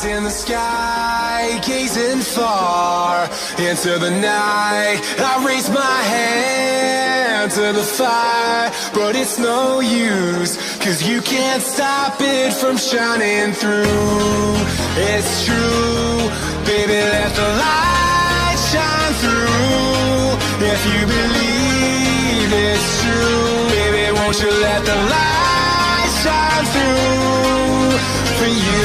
In the sky, gazing far into the night, I raise my hand to the fire, but it's no use, 'cause you can't stop it from shining through. It's true, baby, let the light shine through. If you believe it's true, baby, won't you let the light shine through for you.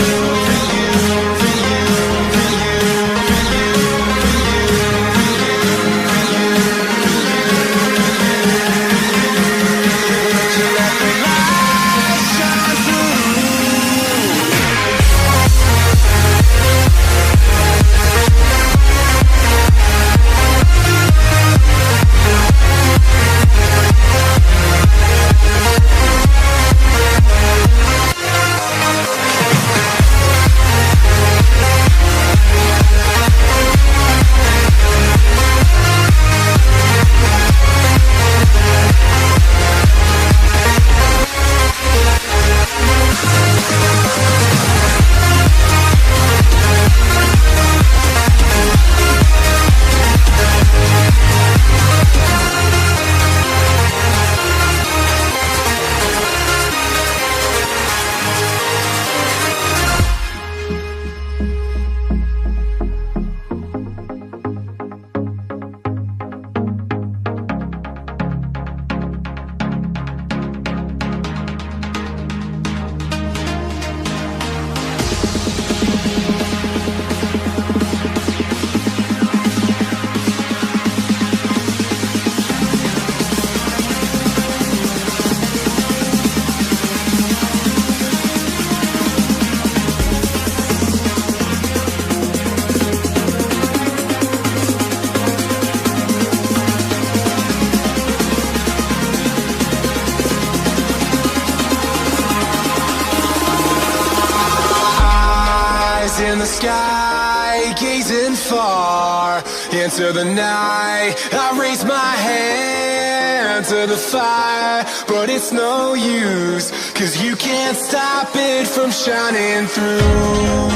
In the sky, gazing far into the night, I raise my hand to the fire, but it's no use, 'cause you can't stop it from shining through.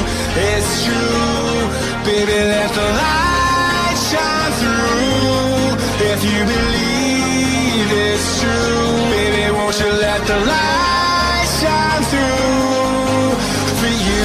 It's true, baby, let the light shine through. If you believe it's true, baby, won't you let the light shine through for you.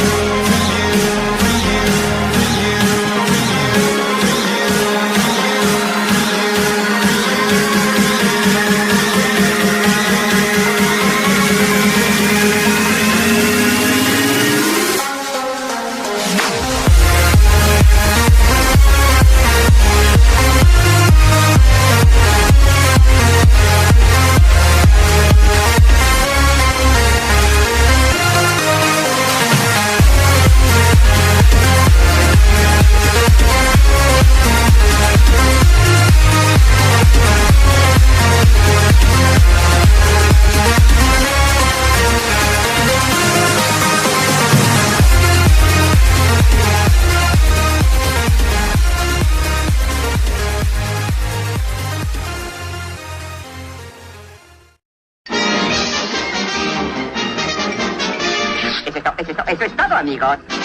Eso es todo, amigos.